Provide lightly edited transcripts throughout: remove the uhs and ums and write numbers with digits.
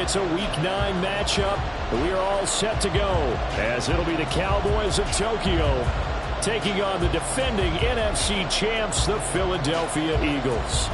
It's a Week 9 matchup. We are all set to go, as it'll be the Cowboys of Tokyo taking on the defending NFC champs, the Philadelphia Eagles.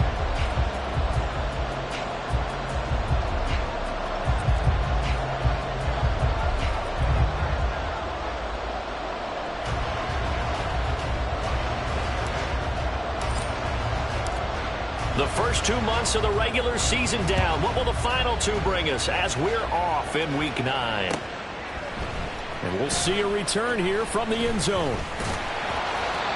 The first 2 months of the regular season down. What will the final 2 bring us as we're off in Week 9? And we'll see a return here from the end zone.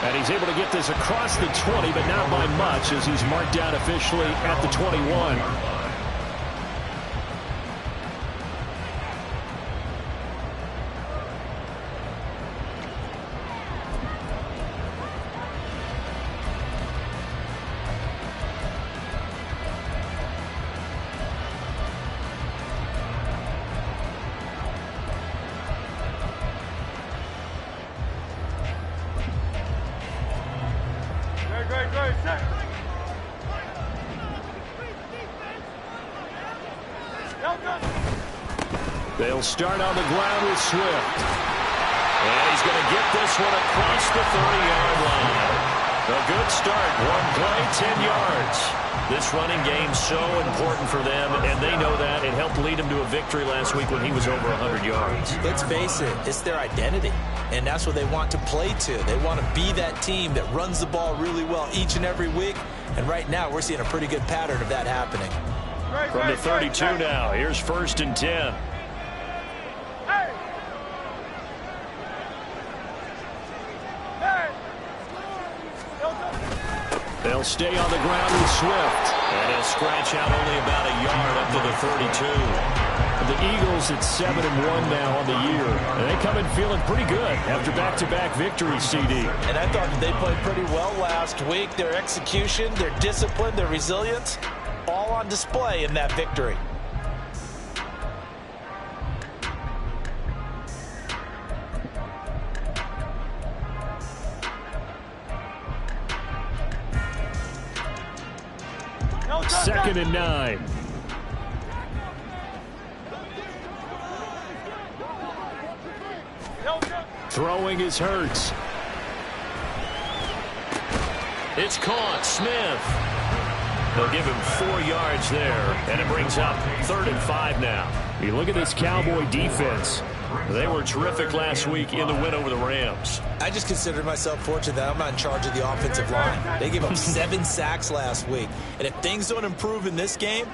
And he's able to get this across the 20, but not by much, as he's marked down officially at the 21. They'll start on the ground with Swift. And he's going to get this one across the 30-yard line. A good start. 1 play, 10 yards. This running game's so important for them, and they know that. It helped lead him to a victory last week when he was over 100 yards. Let's face it, it's their identity, and that's what they want to play to. They want to be that team that runs the ball really well each and every week, and right now we're seeing a pretty good pattern of that happening. From the 32 now, here's 1st and 10. They'll stay on the ground with Swift. And he'll scratch out only about a yard up to the 32. The Eagles at 7-1 now on the year. And they come in feeling pretty good after back-to-back victories, CD. And I thought that they played pretty well last week. Their execution, their discipline, their resilience, all on display in that victory. Second and 9. Throwing is Hurts. It's caught. Smith. They'll give him 4 yards there, and it brings up 3rd and 5 now. You look at this Cowboy defense. They were terrific last week in the win over the Rams. I just consider myself fortunate that I'm not in charge of the offensive line. They gave up 7 sacks last week. And if things don't improve in this game,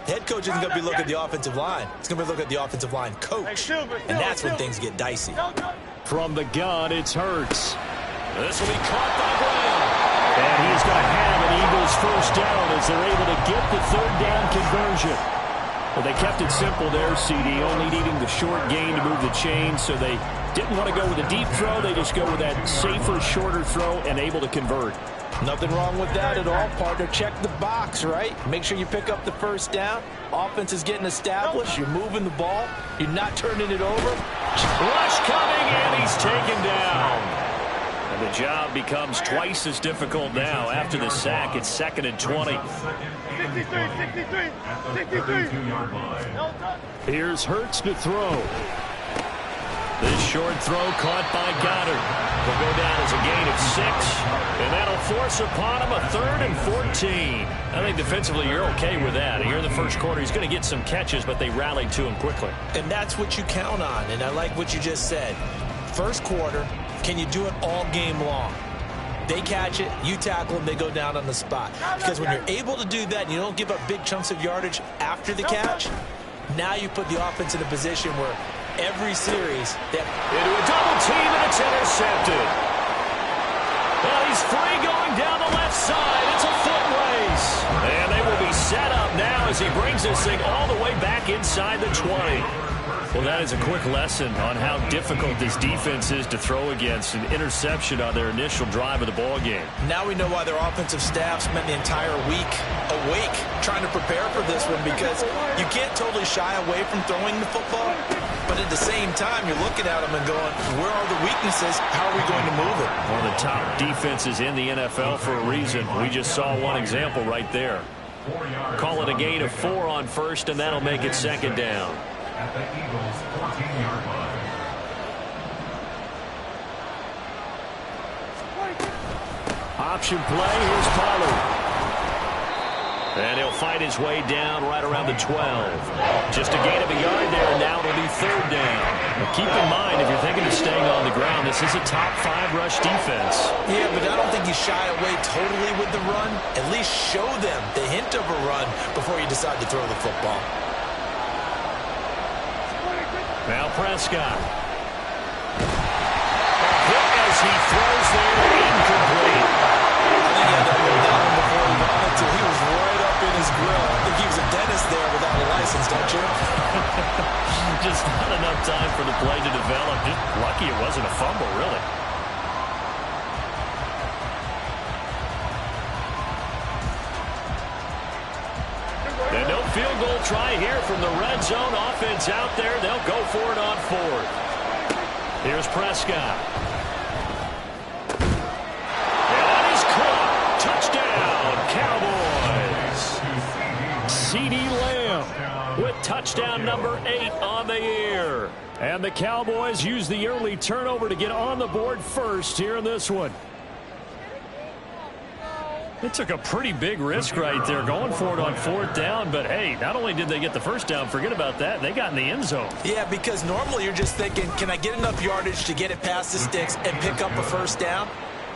the head coach isn't going to be looking at the offensive line. He's going to be looking at the offensive line coach. And that's when things get dicey. From the gun, it's Hurts. This will be caught by Brown. And he's going to have an Eagles first down as they're able to get the 3rd down conversion. Well, they kept it simple there, CD, only needing the short gain to move the chain, so they didn't want to go with a deep throw. They just go with that safer, shorter throw and able to convert. Nothing wrong with that at all, partner. Check the box, right? Make sure you pick up the first down. Offense is getting established. You're moving the ball. You're not turning it over. Rush coming, and he's taken down. And the job becomes twice as difficult now after the sack. It's 2nd and 20. 63. Here's Hurts to throw. This short throw caught by Goddard. Will go down as a gain of 6, and that'll force upon him a 3rd and 14. I think defensively you're okay with that. Here in the first quarter, he's going to get some catches, but they rallied to him quickly. And that's what you count on, and I like what you just said. First quarter, can you do it all game long? They catch it, you tackle them, they go down on the spot. Because when you're able to do that and you don't give up big chunks of yardage after the catch, now you put the offense in a position where every series into a double team, and it's intercepted. Well, he's free going down the left side. It's a foot race. And they will be set up now as he brings this thing all the way back inside the 20. Well, that is a quick lesson on how difficult this defense is to throw against. An interception on their initial drive of the ball game. Now we know why their offensive staff spent the entire week awake trying to prepare for this one, because you can't totally shy away from throwing the football, but at the same time you're looking at them and going, where are the weaknesses? How are we going to move it? One of the top defenses in the NFL for a reason. We just saw one example right there. Call it a gain of 4 on first, and that'll make it second down. At the Eagles' 14-yard line. Option play. Here's Pollard. And he'll fight his way down right around the 12. Just a gain of a yard there, and now it'll be third down. Now keep in mind, if you're thinking of staying on the ground, this is a top 5 rush defense. Yeah, but I don't think you shy away totally with the run. At least show them the hint of a run before you decide to throw the football. Now Prescott. A hit as he throws there, incomplete. I think he had that one down before he wanted to. He was right up in his grill. I think he was a dentist there without a license, don't you? Just not enough time for the play to develop. Just lucky it wasn't a fumble, really. And no field goal try here from the red zone. Offense out there. They'll go for it on 4th. Here's Prescott. And that is caught. Touchdown, Cowboys. CeeDee Lamb with touchdown number 8 on the year. And the Cowboys use the early turnover to get on the board first here in this one. They took a pretty big risk right there going for it on 4th down. But, hey, not only did they get the first down, forget about that, they got in the end zone. Yeah, because normally you're just thinking, can I get enough yardage to get it past the sticks and pick up a first down?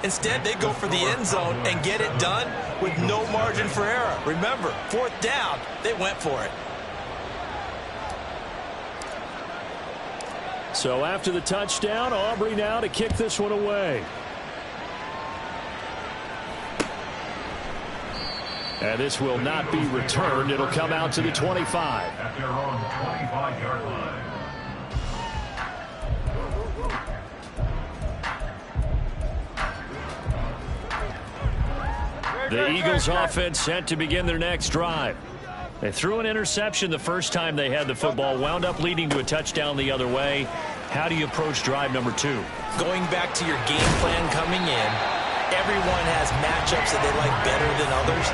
Instead, they go for the end zone and get it done with no margin for error. Remember, 4th down, they went for it. So after the touchdown, Aubrey now to kick this one away. And this will not be returned. It'll come out to the 25. At their own 25-yard line. The Eagles offense set to begin their next drive. They threw an interception the first time they had the football, wound up leading to a touchdown the other way. How do you approach drive number 2? Going back to your game plan coming in, everyone has matchups that they like better than others,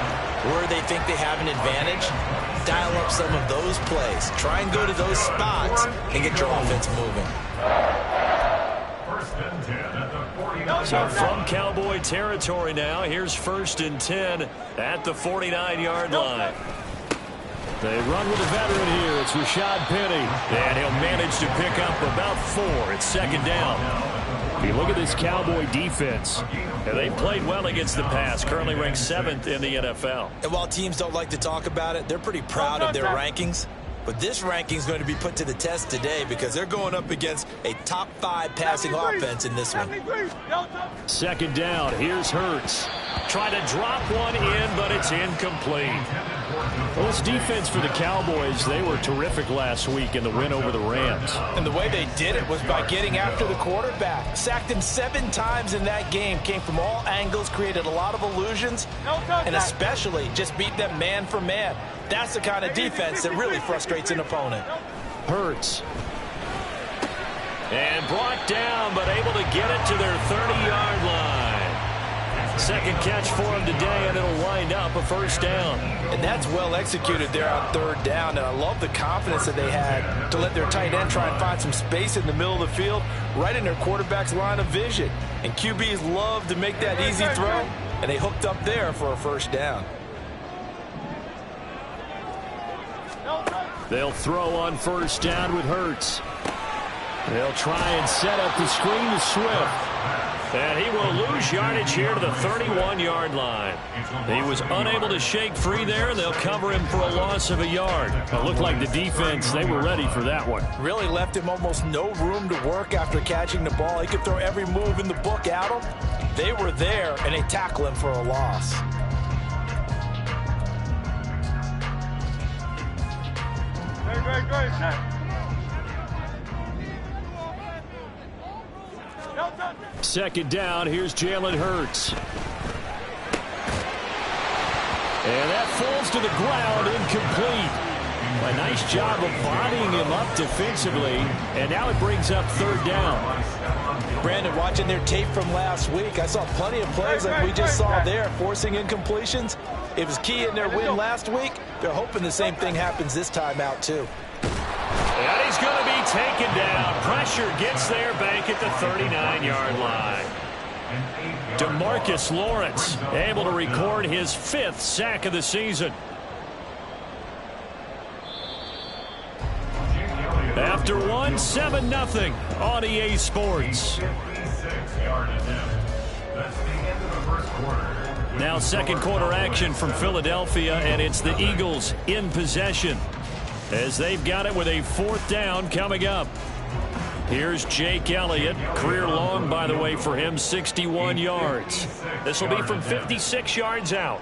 where they think they have an advantage. Dial up some of those plays. Try and go to those spots and get your offense moving. First and 10 at the 49. So from Cowboy territory now, here's 1st and 10 at the 49-yard line. They run with a veteran here. It's Rashad Penny. And he'll manage to pick up about 4. It's second down. If you look at this Cowboy defense, And they played well against the pass, currently ranked 7th in the NFL. And while teams don't like to talk about it, they're pretty proud of their rankings. But this ranking is going to be put to the test today because they're going up against a top 5 passing offense in this one. second down. Here's Hurts. Trying to drop one in, but it's incomplete. Well, this defense for the Cowboys, they were terrific last week in the win over the Rams. And the way they did it was by getting after the quarterback. Sacked him 7 times in that game. Came from all angles, created a lot of illusions, and especially just beat them man for man. That's the kind of defense that really frustrates an opponent. Hurts. And brought down, but able to get it to their 30-yard line. Second catch for him today, and it'll wind up a first down. And that's well executed there on 3rd down. And I love the confidence that they had to let their tight end try and find some space in the middle of the field, right in their quarterback's line of vision. And QBs love to make that easy throw, and they hooked up there for a first down. They'll throw on first down with Hurts. They'll try and set up the screen to Swift. And he will lose yardage here to the 31-yard line. He was unable to shake free there, and they'll cover him for a loss of a yard. It looked like the defense, they were ready for that one. Really left him almost no room to work after catching the ball. He could throw every move in the book at him. They were there, and they tackle him for a loss. Great. Second down, here's Jalen Hurts. And that falls to the ground, incomplete. A nice job of bodying him up defensively, and now it brings up third down. Brandon, watching their tape from last week, I saw plenty of plays like we just saw there, forcing incompletions. It was key in their win last week. They're hoping the same thing happens this time out, too. And he's going to be taken down. Pressure gets there back at the 39-yard line. DeMarcus Lawrence able to record his 5th sack of the season. After one, 7-0 on EA Sports. Now second quarter action from Philadelphia, and it's the Eagles in possession as they've got it with a 4th down coming up. Here's Jake Elliott. Career long, by the way, for him, 61 yards. This will be from 56 yards out.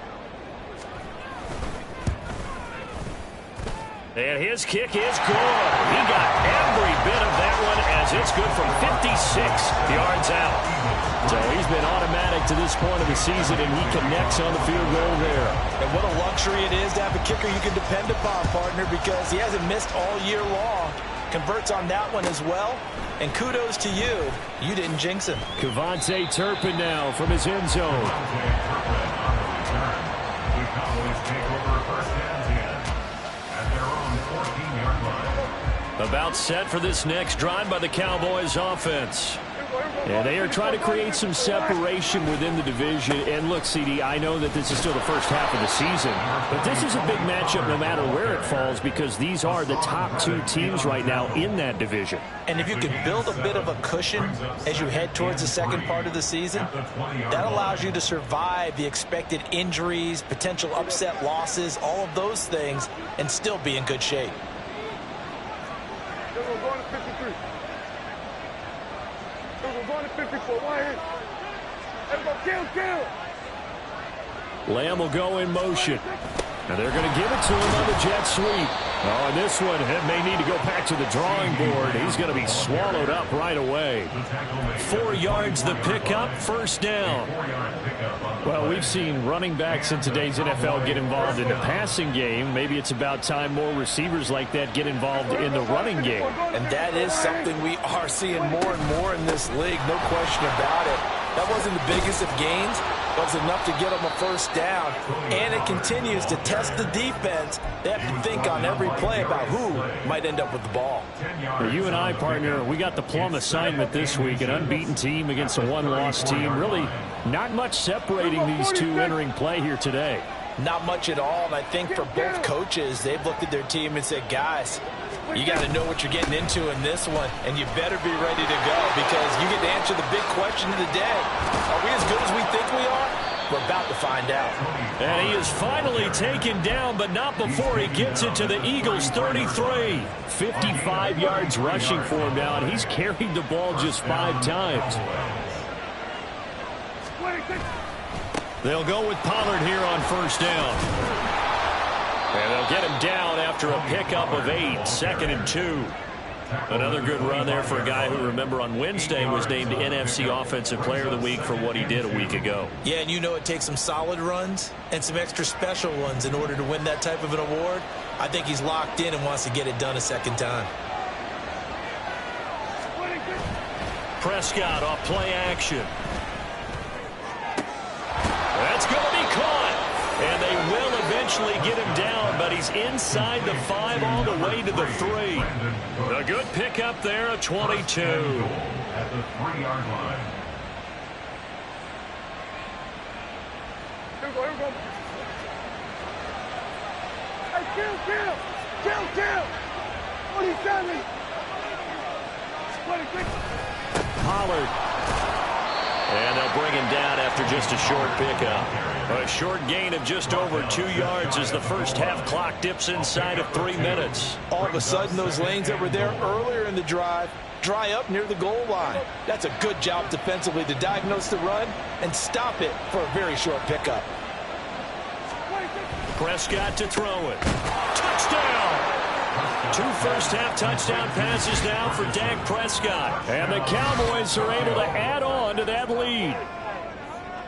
And his kick is good. He got every bit of that one as it's good from 56 yards out. So he's been automatic to this point of the season, and he connects on the field goal there. And what a luxury it is to have a kicker you can depend upon, partner, because he hasn't missed all year long. Converts on that one as well. And kudos to you. You didn't jinx him. Kevontae Turpin now from his end zone. About set for this next drive by the Cowboys offense. And they are trying to create some separation within the division. And look, CD, I know that this is still the first half of the season, but this is a big matchup no matter where it falls, because these are the top 2 teams right now in that division. And if you can build a bit of a cushion as you head towards the second part of the season, that allows you to survive the expected injuries, potential upset losses, all of those things, and still be in good shape. Lamb will go in motion. And they're going to give it to him on the jet sweep. Oh, and this one may need to go back to the drawing board. He's going to be swallowed up right away. 4 yards the pickup, 1st down. Well, we've seen running backs in today's NFL get involved in the passing game. Maybe it's about time more receivers like that get involved in the running game. And that is something we are seeing more and more in this league, no question about it. That wasn't the biggest of gains. It was enough to get them a 1st down. And it continues to test the defense. They have to think on every play about who might end up with the ball. For you and I, partner, we got the plum assignment this week. An unbeaten team against a 1-loss team. Really not much separating these two entering play here today. Not much at all. And I think for both coaches, they've looked at their team and said, guys, you got to know what you're getting into in this one, and you better be ready to go, because you get to answer the big question of the day. Are we as good as we think we are? We're about to find out. And he is finally taken down, but not before he gets it to the Eagles' 33. 55 yards rushing for him now, and he's carried the ball just 5 times. They'll go with Pollard here on 1st down. And they'll get him down after a pickup of 8, 2nd and 2. Another good run there for a guy who, remember, on Wednesday was named NFC Offensive Player of the Week for what he did a week ago. Yeah, and you know it takes some solid runs and some extra special ones in order to win that type of an award. I think he's locked in and wants to get it done a 2nd time. Prescott off play action. That's going to be caught. And they will eventually get him down, but he's inside the 5 all the way to the 3. A good pickup there, a 22. At the 3-yard line. Here we go. Hey, kill. 27. 26. Pollard. And they'll bring him down after just a short pickup. A short gain of just over 2 yards as the first half clock dips inside of 3 minutes. All of a sudden, those lanes that were there earlier in the drive dry up near the goal line. That's a good job defensively to diagnose the run and stop it for a very short pickup. Prescott to throw it. Touchdown! 2 first-half touchdown passes now for Dak Prescott. And the Cowboys are able to add on to that lead.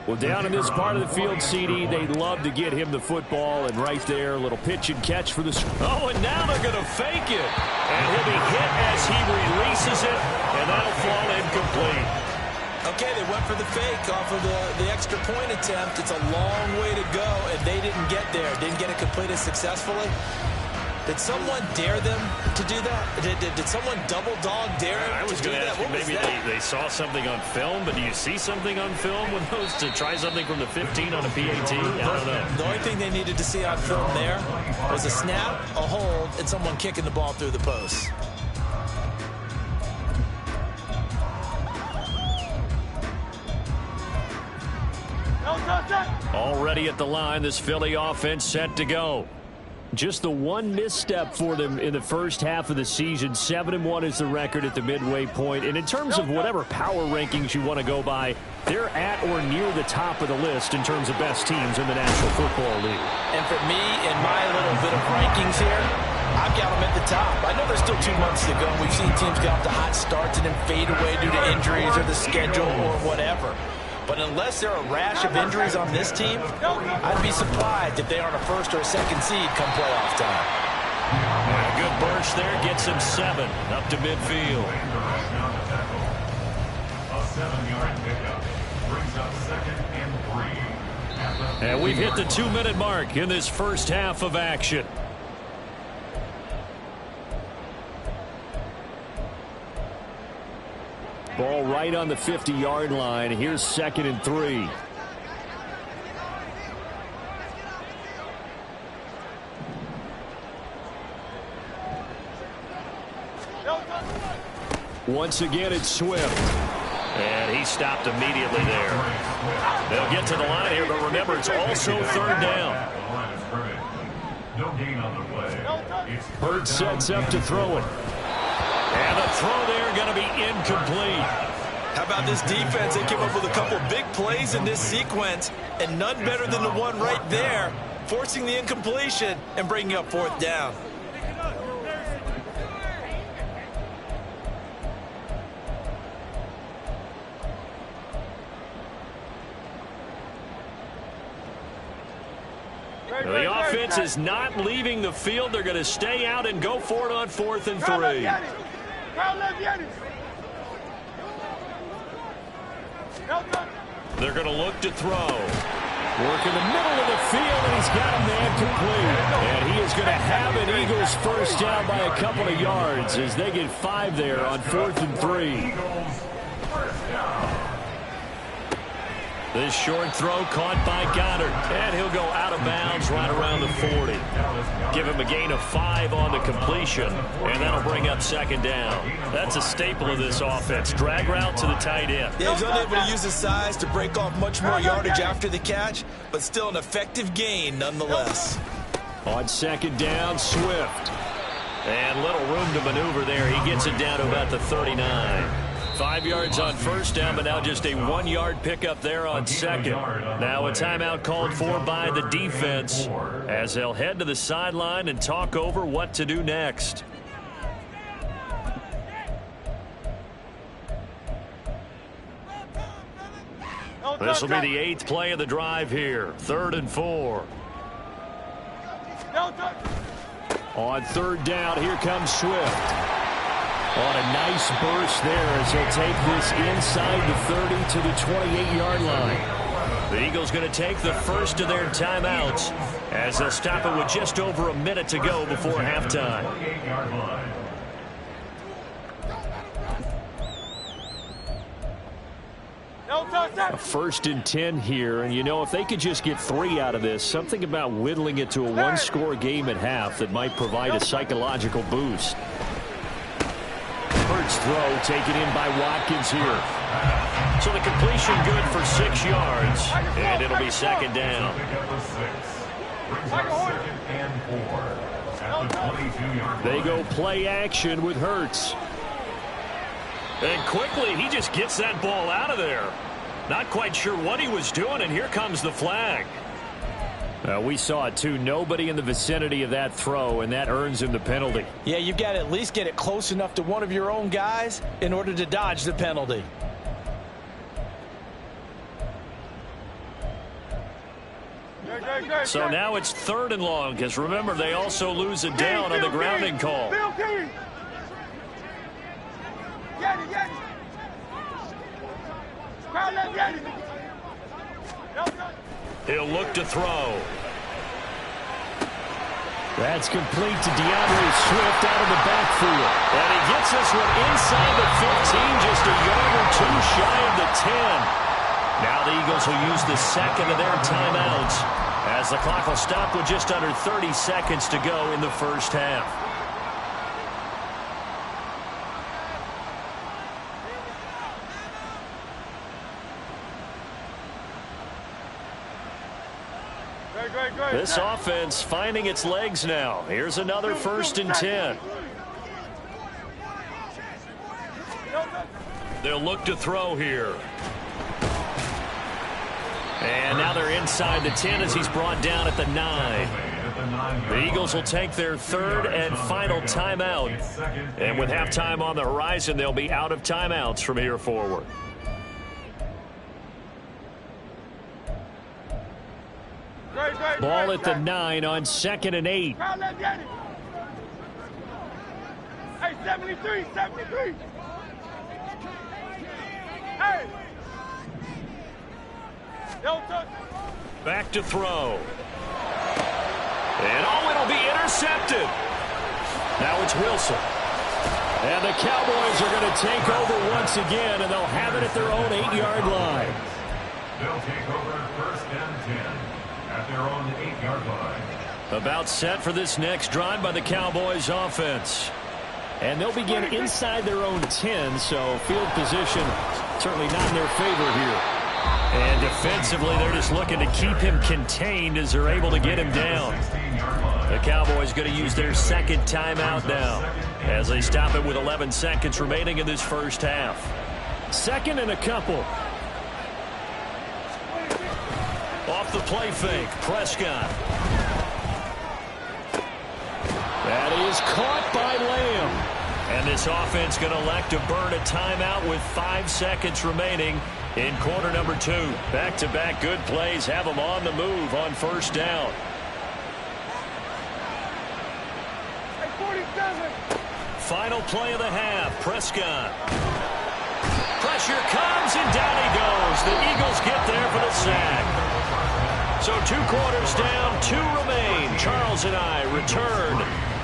Well, down in this part of the field, CD, they'd love to get him the football, and right there, a little pitch and catch for the... Oh, and now they're going to fake it. And he'll be hit as he releases it, and that'll fall incomplete. Okay, they went for the fake off of the extra point attempt. It's a long way to go, and they didn't get there. Didn't get it completed successfully. Did someone dare them to do that? Did someone double dog dare them I was going to ask you, maybe they saw something on film, but do you see something on film with those to try something from the 15 on a PAT? I don't know. The only thing they needed to see on film there was a snap, a hold, and someone kicking the ball through the post. Already at the line, this Philly offense set to go. Just the one misstep for them in the first half of the season. 7-1 is the record at the midway point. And in terms of whatever power rankings you want to go by, they're at or near the top of the list in terms of best teams in the National Football League. And for me, in my little bit of rankings here, I've got them at the top. I know there's still 2 months to go. We've seen teams get off to hot starts and then fade away due to injuries or the schedule or whatever. But unless there are a rash of injuries on this team, I'd be surprised if they aren't a first or a second seed come playoff time. A good burst there gets him 7 up to midfield. A 7-yard pickup brings up 2nd and 3. And we've hit the 2-minute mark in this first half of action. Ball right on the 50-yard line. Here's 2nd and 3. Once again, it's Swift. And he stopped immediately there. They'll get to the line here, but remember, it's also 3rd down. No gain on the play. Hurts sets up to throw it. And the throw there going to be incomplete. How about this defense? They came up with a couple big plays in this sequence, and none better than the one right there, forcing the incompletion and bringing up 4th down. The offense is not leaving the field. They're going to stay out and go for it on 4th and 3. They're going to look to throw. Work in the middle of the field, and he's got a man complete. And he is going to have an Eagles first down by a couple of yards as they get 5 there on 4th and 3. This short throw caught by Goddard. And he'll go out of bounds right around the 40. Give him a gain of 5 on the completion. And that'll bring up 2nd down. That's a staple of this offense. Drag route to the tight end. Yeah, he's unable to use his size to break off much more yardage after the catch, but still an effective gain nonetheless. On 2nd down, Swift. And little room to maneuver there. He gets it down to about the 39. 5 yards on 1st down, but now just a 1-yard pickup there on 2nd. Now a timeout called for by the defense as they'll head to the sideline and talk over what to do next. This will be the 8th play of the drive here. 3rd and 4. On 3rd down, here comes Swift. On a nice burst there as he'll take this inside the 30 to the 28-yard line. The Eagles going to take the first of their timeouts as they'll stop it with just over a minute to go before halftime. A 1st and 10 here, and you know, if they could just get 3 out of this, something about whittling it to a 1-score game at half that might provide a psychological boost. Hurts throw taken in by Watkins here. So the completion good for 6 yards, and it'll be 2nd down. They go play action with Hurts. And quickly, he just gets that ball out of there. Not quite sure what he was doing, and here comes the flag. We saw it too. Nobody in the vicinity of that throw, and that earns him the penalty. Yeah, you've got to at least get it close enough to one of your own guys in order to dodge the penalty. So now it's 3rd and long, because remember, they also lose a down on the grounding call. He'll look to throw. That's complete to DeAndre Swift out of the backfield. And he gets this one inside the 15, just a yard or two shy of the 10. Now the Eagles will use the second of their timeouts, as the clock will stop with just under 30 seconds to go in the first half. This offense finding its legs now. Here's another 1st and 10. They'll look to throw here. And now they're inside the 10 as he's brought down at the 9. The Eagles will take their 3rd and final timeout. And with halftime on the horizon, they'll be out of timeouts from here forward. Ball at the 9 on 2nd and 8. Hey, 73, 73. Hey. Back to throw. And it'll be intercepted. Now it's Wilson. And the Cowboys are going to take over once again, and they'll have it at their own 8-yard line. They'll take over 1st and 10 at their own 8-yard line. About set for this next drive by the Cowboys offense. And they'll begin inside their own 10, so field position certainly not in their favor here. And defensively, they're just looking to keep him contained as they're able to get him down. The Cowboys going to use their 2nd timeout now as they stop it with 11 seconds remaining in this first half. 2nd and a couple. Off the play fake, Prescott. That is caught by Lamb. And this offense going to elect to burn a timeout with 5 seconds remaining in quarter number 2. Back-to-back good plays have them on the move on 1st down. Hey, 47. Final play of the half, Prescott. Pressure comes, and down he goes. The Eagles get there for the sack. So 2 quarters down, 2 remain. Charles and I return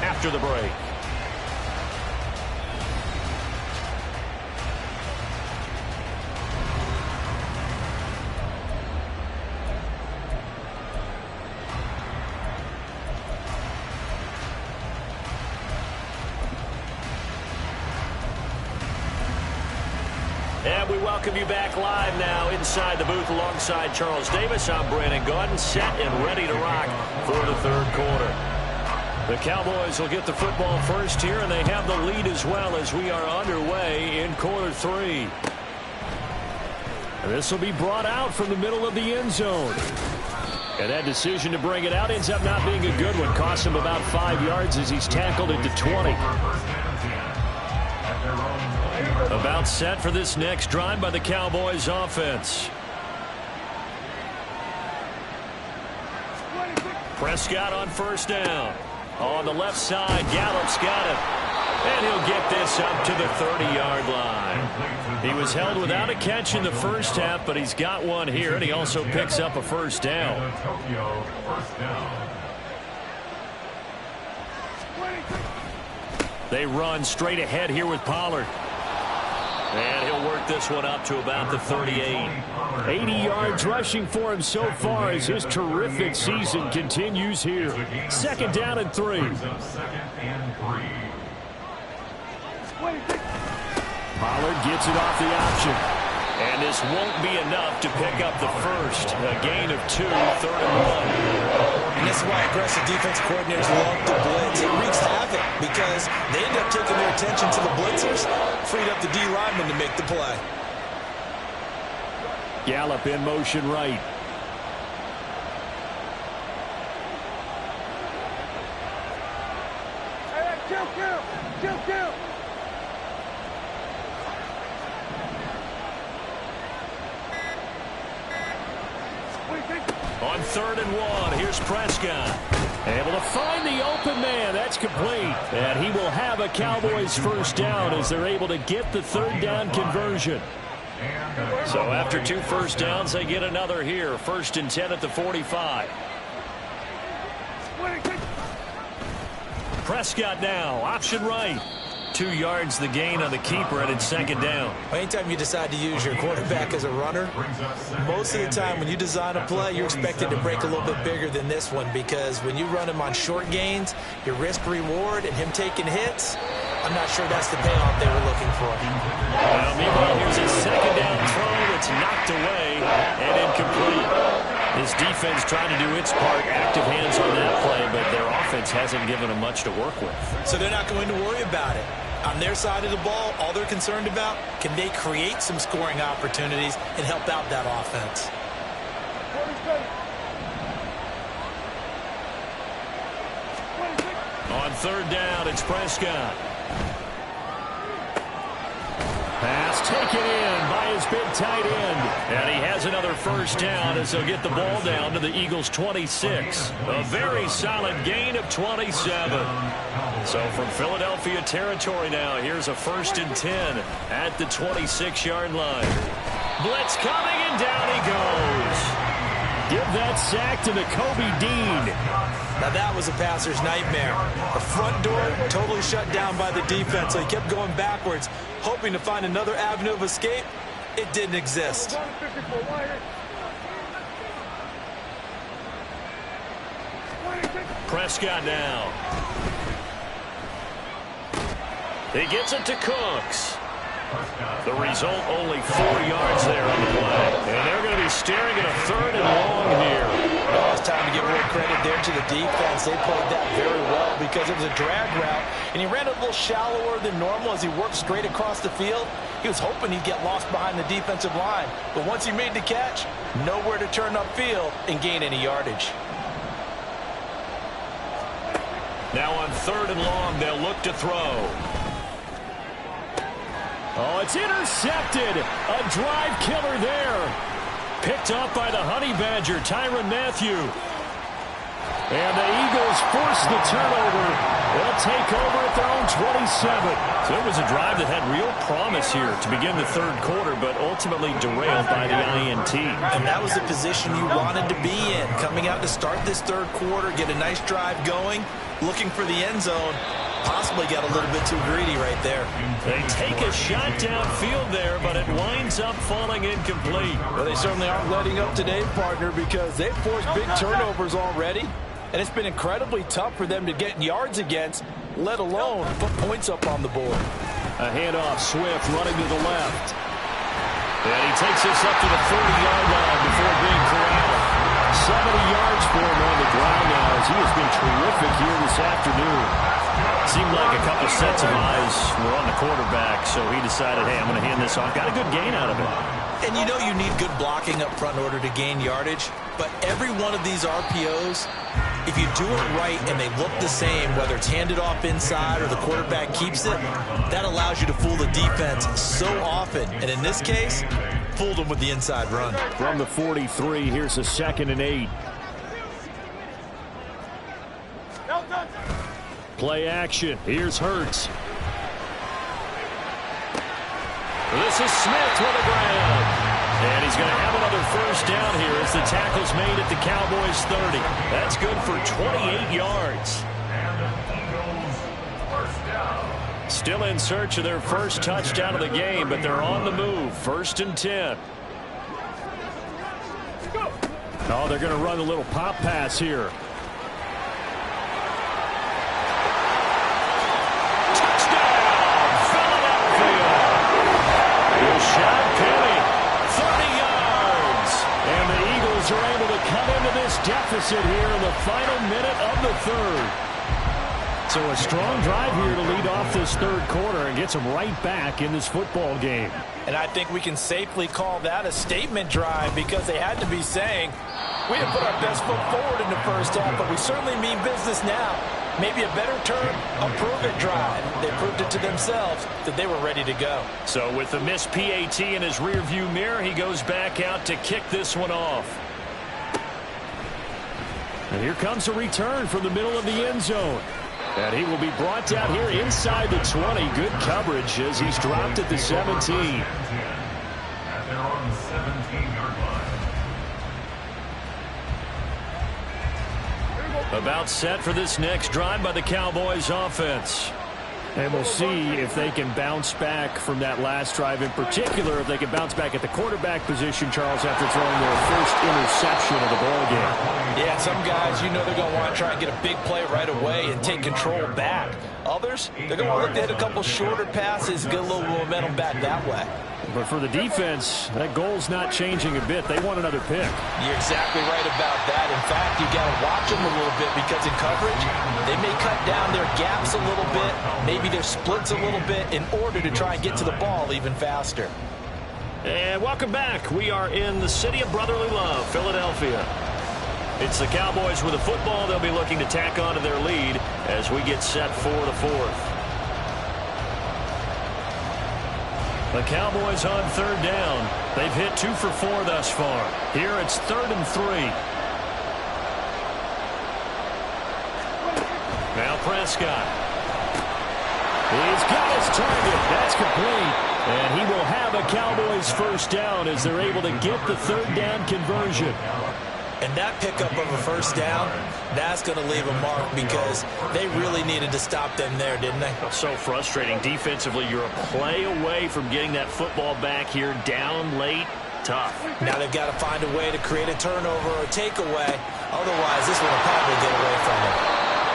after the break. And we welcome you back live now inside the booth alongside Charles Davis. I'm Brandon Gaudin, set and ready to rock for the 3rd quarter. The Cowboys will get the football first here, and they have the lead as well as we are underway in quarter 3. This will be brought out from the middle of the end zone. And that decision to bring it out ends up not being a good one. Costs him about 5 yards as he's tackled at the 20. About set for this next drive by the Cowboys offense. Prescott on 1st down. On the left side, Gallup's got it. And he'll get this up to the 30-yard line. He was held without a catch in the first half, but he's got one here, and he also picks up a 1st down. They run straight ahead here with Pollard. And he'll work this one up to about the 38. 80 yards rushing for him so far as his terrific season continues here. 2nd down and 3. Pollard gets it off the option. And this won't be enough to pick up the first. A gain of 2, 3rd and 1. And this is why aggressive defensive coordinators love to blitz. It wreaks havoc because they end up taking their attention to the blitzers, freed up the D lineman to make the play. Gallup in motion right. Hey, kill. On 3rd and 1, here's Prescott. Able to find the open man. That's complete. And he will have a Cowboys first down as they're able to get the 3rd down conversion. So after 2 first downs, they get another here. 1st and 10 at the 45. Prescott now, option right. 2 yards the gain on the keeper, and it's 2nd down. Anytime you decide to use your quarterback as a runner, most of the time when you design a play, you're expected to break a little bit bigger than this one, because when you run him on short gains, your risk-reward and him taking hits, I'm not sure that's the payoff they were looking for. Well, meanwhile, here's a 2nd down throw that's knocked away and incomplete. His defense trying to do its part, active hands on that play, but their offense hasn't given them much to work with. So they're not going to worry about it. On their side of the ball, all they're concerned about, can they create some scoring opportunities and help out that offense? On 3rd down, it's Prescott. Pass taken in by his big tight end. And he has another first down as they'll get the ball down to the Eagles' 26. A very solid gain of 27. So from Philadelphia territory now, here's a 1st and 10 at the 26-yard line. Blitz coming, and down he goes. Give that sack to Nakobe Dean. Now that was a passer's nightmare. The front door totally shut down by the defense, so he kept going backwards, hoping to find another avenue of escape. It didn't exist. Prescott now. He gets it to Cooks. The result, only 4 yards there on the play. And they're going to be staring at a 3rd and long here. Oh, it's time to give more credit there to the defense. They played that very well because it was a drag route, and he ran a little shallower than normal as he worked straight across the field. He was hoping he'd get lost behind the defensive line, but once he made the catch, nowhere to turn upfield and gain any yardage. Now on 3rd and long, they'll look to throw. Oh, it's intercepted. A drive killer there. Picked up by the Honey Badger, Tyrann Mathieu. And the Eagles force the turnover. They'll take over at their own 27. So it was a drive that had real promise here to begin the 3rd quarter, but ultimately derailed by the INT. And that was the position you wanted to be in. Coming out to start this 3rd quarter, get a nice drive going, looking for the end zone. Possibly got a little bit too greedy right there. They take a shot downfield there, but it winds up falling incomplete. Well, they certainly aren't letting up today, partner, because they've forced big turnovers already, and it's been incredibly tough for them to get yards against, let alone put points up on the board. A handoff, Swift running to the left. And he takes this up to the 30-yard line before being corralled. 70 yards for him on the ground now as he has been terrific here this afternoon. Seemed like a couple sets of eyes were on the quarterback, so he decided, hey, I'm going to hand this off. Got a good gain out of it. And you know you need good blocking up front in order to gain yardage, but every one of these RPOs, if you do it right and they look the same, whether it's handed off inside or the quarterback keeps it, that allows you to fool the defense so often. And in this case, fooled them with the inside run. From the 43, here's a 2nd and 8. Play action. Here's Hurts. This is Smith with a grab. And he's going to have another first down here as the tackle's made at the Cowboys' 30. That's good for 28 yards. Still in search of their first touchdown of the game, but they're on the move. 1st and 10. Oh, they're going to run a little pop pass here. Shot Penny, 30 yards. And the Eagles are able to cut into this deficit here in the final minute of the 3rd. So a strong drive here to lead off this 3rd quarter and gets them right back in this football game. And I think we can safely call that a statement drive because they had to be saying, we didn't put our best foot forward in the first half, but we certainly mean business now. Maybe a better term, a prove-it drive. They proved it to themselves that they were ready to go. So with the missed PAT in his rearview mirror, he goes back out to kick this one off. And here comes a return from the middle of the end zone. And he will be brought down here inside the 20. Good coverage as he's dropped at the 17. At their own 17-yard line. About set for this next drive by the Cowboys offense. And we'll see if they can bounce back from that last drive, in particular if they can bounce back at the quarterback position, Charles, after throwing their first interception of the ballgame. Yeah, some guys, you know they're going to want to try and get a big play right away and take control back. Others, they're going to look to hit a couple shorter passes, get a little momentum back that way. But for the defense, that goal's not changing a bit. They want another pick. You're exactly right about that. In fact, you got to watch them a little bit because in coverage, they may cut down their gaps a little bit, maybe their splits a little bit in order to try and get to the ball even faster. And welcome back. We are in the city of brotherly love, Philadelphia. It's the Cowboys with the football. They'll be looking to tack on to their lead as we get set for the fourth. The Cowboys on third down. They've hit 2 for 4 thus far. Here it's 3rd and 3. Now Prescott. He's got his target. That's complete. And he will have a Cowboys first down as they're able to get the third down conversion. And that pickup of a first down, that's going to leave a mark because they really needed to stop them there, didn't they? So frustrating. Defensively, you're a play away from getting that football back here down late. Tough. Now they've got to find a way to create a turnover or a takeaway. Otherwise, this one will probably get away from them.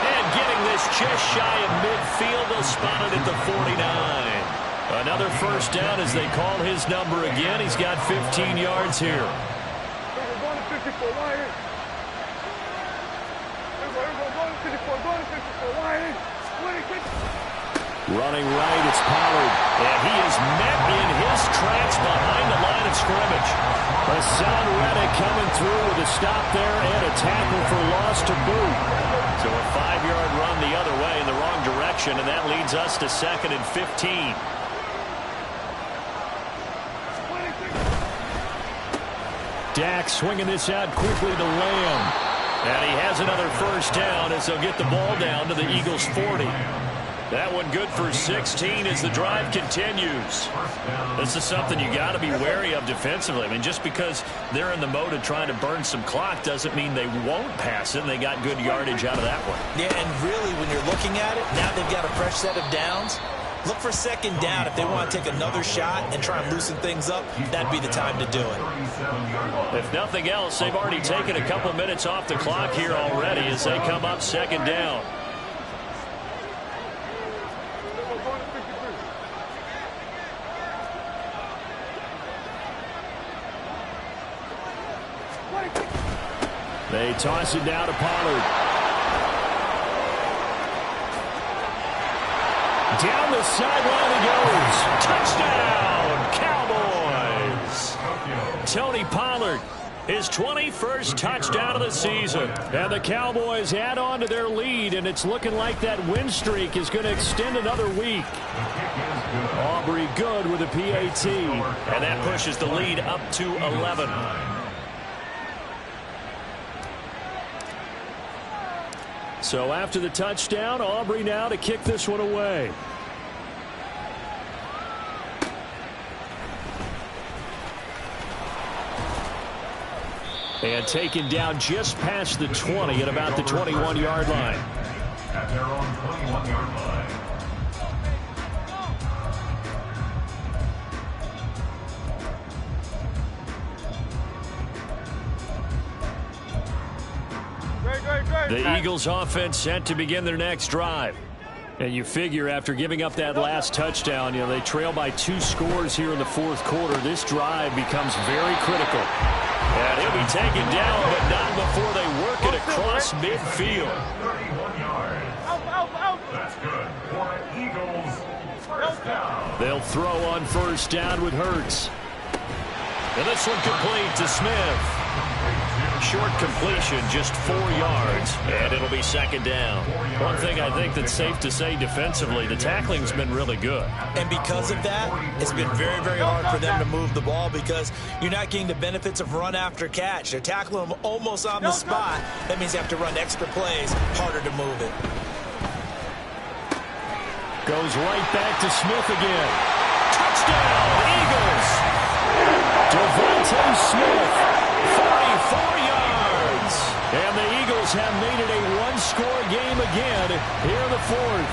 And getting this just shy of midfield, they'll spot it at the 49. Another first down as they call his number again. He's got 15 yards here. Running right, it's Pollard. And he is met in his tracks behind the line of scrimmage. Hassan Reddick coming through with a stop there and a tackle for loss to boot. So a 5-yard run the other way in the wrong direction, and that leads us to 2nd and 15. Dak swinging this out quickly to Lamb. And he has another first down as they'll get the ball down to the Eagles' 40. That one good for 16 as the drive continues. This is something you got to be wary of defensively. I mean, just because they're in the mode of trying to burn some clock doesn't mean they won't pass it, and they got good yardage out of that one. Yeah, and really, when you're looking at it, now they've got a fresh set of downs. Look for second down. If they want to take another shot and try and loosen things up, that'd be the time to do it. If nothing else, they've already taken a couple minutes off the clock here already as they come up second down. They toss it down to Pollard. Down the sideline he goes. Touchdown, Cowboys. Tony Pollard, his 21st touchdown of the season. And the Cowboys add on to their lead, and it's looking like that win streak is going to extend another week. Aubrey good with a PAT. And that pushes the lead up to 11. So after the touchdown, Aubrey now to kick this one away. And taken down just past the 20 at about the 21-yard line. At their own 21-yard line. The Eagles offense set to begin their next drive. And you figure after giving up that last touchdown, you know, they trail by 2 scores here in the fourth quarter. This drive becomes very critical. And he'll be taken down, but not before they work it across midfield. 31 yards. That's good for Eagles. First down. They'll throw on first down with Hurts. And this one complete to Smith. Short completion, just 4 yards, and it'll be second down. One thing I think that's safe to say defensively, the tackling's been really good. And because of that, it's been very, very hard for them to move the ball because you're not getting the benefits of run after catch. They're tackling them almost on the spot. That means you have to run extra plays, harder to move it. Goes right back to Smith again. Touchdown, Eagles! Devontae Smith, 44 yards. And the Eagles have made it a one-score game again here in the fourth.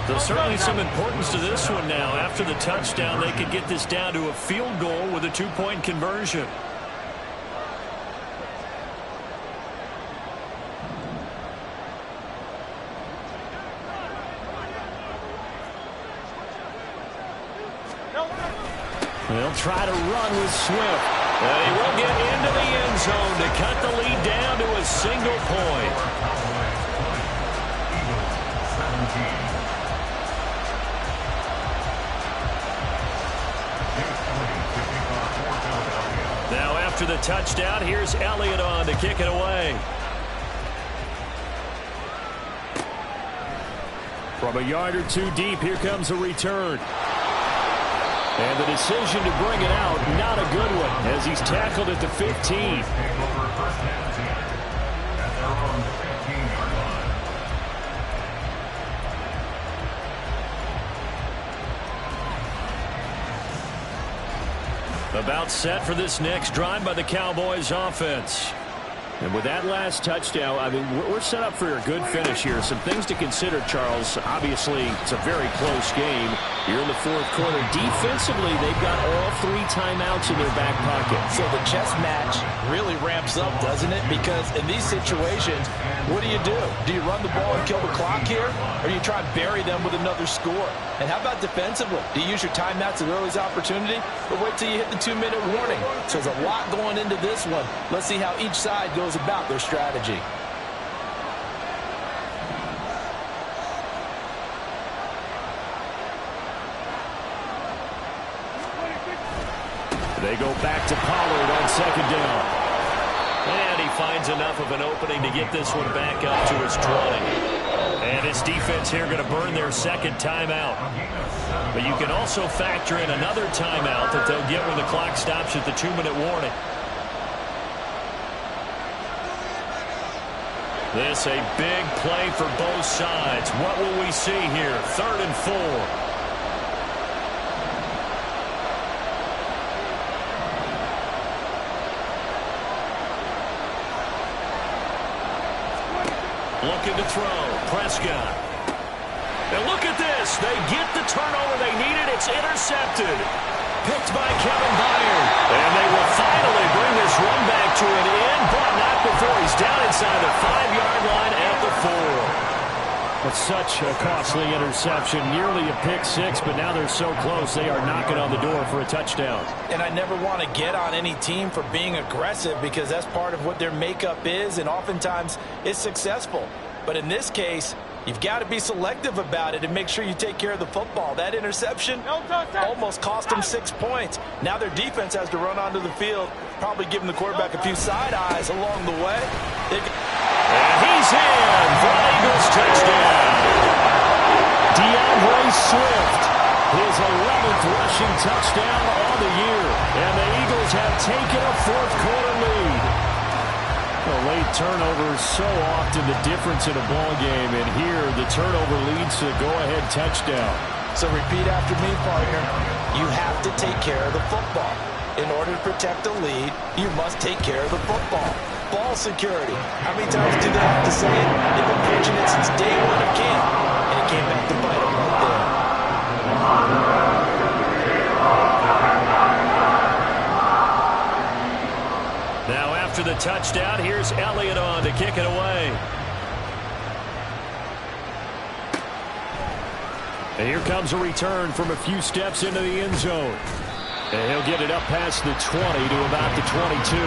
There's certainly some importance to this one now. After the touchdown, they could get this down to a field goal with a 2-point conversion. They'll try to run with Swift. And he will get into the end zone to cut the lead down to a single point. Now after the touchdown, here's Elliott on to kick it away. From a yard or two deep, here comes a return. And the decision to bring it out, not a good one, as he's tackled at the 15. About set for this next drive by the Cowboys offense. And with that last touchdown, I mean, we're set up for a good finish here. Some things to consider, Charles. Obviously, it's a very close game. Here in the fourth quarter, defensively, they've got all 3 timeouts in their back pocket. So the chess match really ramps up, doesn't it? Because in these situations, what do? Do you run the ball and kill the clock here? Or do you try and bury them with another score? And how about defensively? Do you use your timeouts at early's opportunity? Or wait till you hit the 2-minute warning? So there's a lot going into this one. Let's see how each side goes about their strategy. They go back to Pollard on second down. And he finds enough of an opening to get this one back up to his 20. And his defense here going to burn their second timeout. But you can also factor in another timeout that they'll get when the clock stops at the 2-minute warning. This a big play for both sides. What will we see here? 3rd and 4. Looking to throw. Prescott. And look at this. They get the turnover they needed. It's intercepted. Picked by Kevin Byard. And they will finally bring this run back to an end, but not before he's down inside the 5-yard line at the 4. That's such a costly interception. Nearly a pick 6, but now they're so close they are knocking on the door for a touchdown. And I never want to get on any team for being aggressive because that's part of what their makeup is, and oftentimes it's successful. But in this case, you've got to be selective about it and make sure you take care of the football. That interception almost cost them 6 points. Now their defense has to run onto the field, probably giving the quarterback a few side eyes along the way. And he's in for an Eagles touchdown. DeAndre Swift, his 11th rushing touchdown on the year. And the Eagles have taken a fourth-quarter lead. A late turnover is so often the difference in a ball game, and here the turnover leads to the go-ahead touchdown. So repeat after me, partner. You have to take care of the football. In order to protect the lead, you must take care of the football. Ball security. How many times do they have to say it? They've been preaching it since day one of camp, and it came back to bite them right there. Now after the touchdown, here's Elliott on to kick it away. And here comes a return from a few steps into the end zone. And he'll get it up past the 20 to about the 22.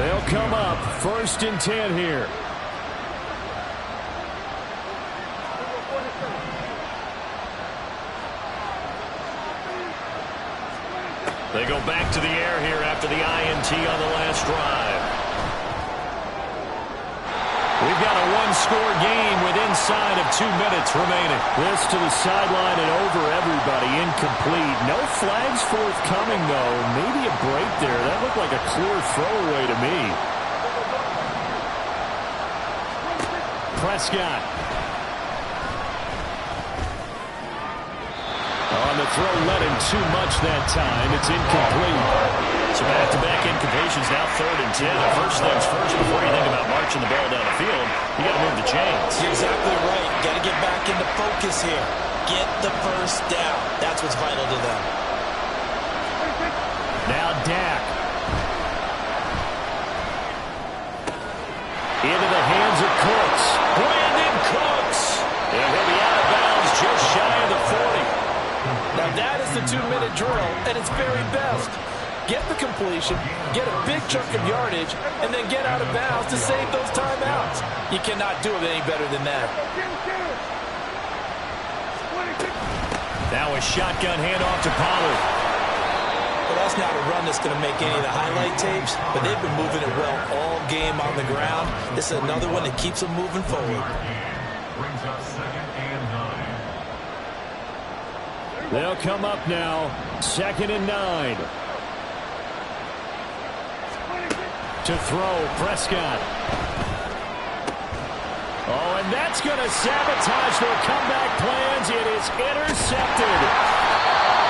They'll come up 1st and 10 here. They go back to the air here after the INT on the last drive. We've got a one-score game with inside of 2 minutes remaining. This to the sideline and over everybody. Incomplete. No flags forthcoming, though. Maybe a break there. That looked like a clear throwaway to me. Prescott. On the throw, let him too much that time. It's incomplete. So back-to-back incompletions, now 3rd and 10. And first things first, before you think about marching the ball down the field, you got to move the chains. You're exactly right. Got to get back into focus here. Get the first down. That's what's vital to them. Now Dak. Into the hands of Cooks. Brandon Cooks. And he'll be out of bounds just shy of the 40. Now that is the 2-minute drill at its very best. Get the completion, get a big chunk of yardage, and then get out of bounds to save those timeouts. You cannot do it any better than that. Now a shotgun handoff to Pollard. Well, that's not a run that's going to make any of the highlight tapes, but they've been moving it well all game on the ground. This is another one that keeps them moving forward. Brings up 2nd and 9. They'll come up now. 2nd and 9. To throw, Prescott. Oh, and that's going to sabotage their comeback plans. It is intercepted.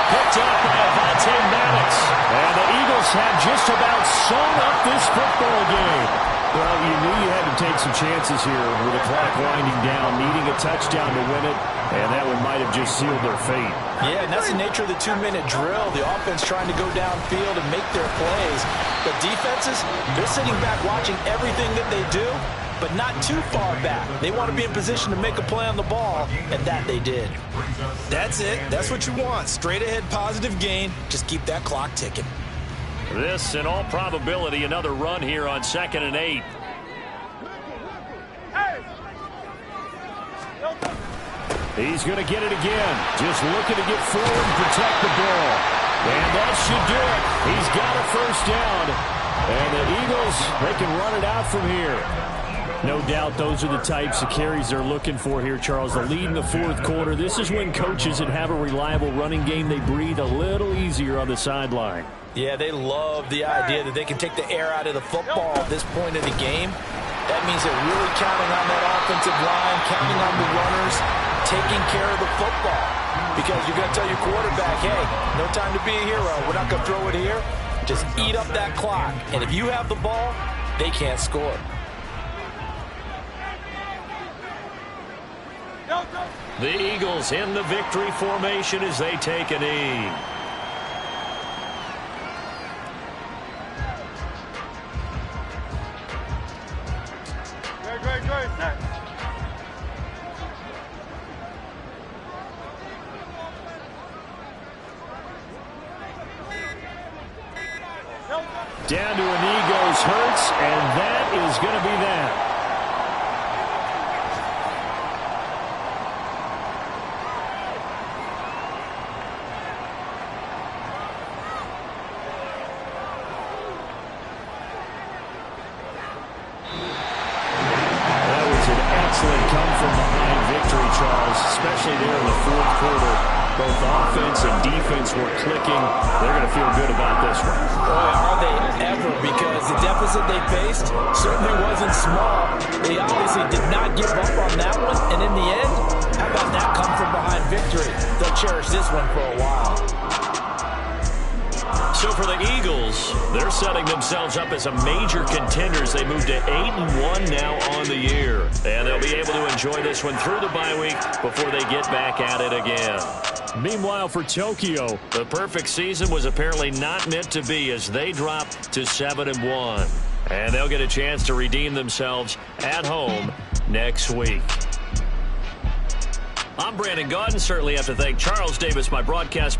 Picked up by Avonte Maddox. And the Eagles have just about sewn up this football game. Well, you knew you had to take some chances here with the clock winding down, needing a touchdown to win it, and that one might have just sealed their fate. Yeah, and that's the nature of the 2-minute drill. The offense trying to go downfield and make their plays. But defenses, they're sitting back watching everything that they do, but not too far back. They want to be in position to make a play on the ball, and that they did. That's it. That's what you want. Straight ahead positive gain. Just keep that clock ticking. This, in all probability, another run here on 2nd and 8. He's going to get it again. Just looking to get forward and protect the ball. And that should do it. He's got a first down. And the Eagles, they can run it out from here. No doubt those are the types of carries they're looking for here, Charles. The lead in the 4th quarter. This is when coaches that have a reliable running game, they breathe a little easier on the sideline. Yeah, they love the idea that they can take the air out of the football at this point of the game. That means they're really counting on that offensive line, counting on the runners, taking care of the football. Because you're going to tell your quarterback, hey, no time to be a hero. We're not going to throw it here. Just eat up that clock. And if you have the ball, they can't score. The Eagles in the victory formation as they take a knee. Great, set. Down to a knee goes Hurts, and that is going to be that. That was an excellent come-from-behind victory, Charles, especially there in the 4th quarter. Both offense and defense were clicking. They're going to feel good about this one. Boy, are they ever, because the deficit they faced certainly wasn't small. They obviously did not give up on that one, and in the end, how about that come-from-behind victory? They'll cherish this one for a while. So for the Eagles, they're setting themselves up as a major contenders. They move to 8-1 now on the year. And they'll be able to enjoy this one through the bye week before they get back at it again. Meanwhile, for Tokyo, the perfect season was apparently not meant to be as they drop to 7-1. And they'll get a chance to redeem themselves at home next week. I'm Brandon Gaudin. Certainly have to thank Charles Davis, my broadcast partner.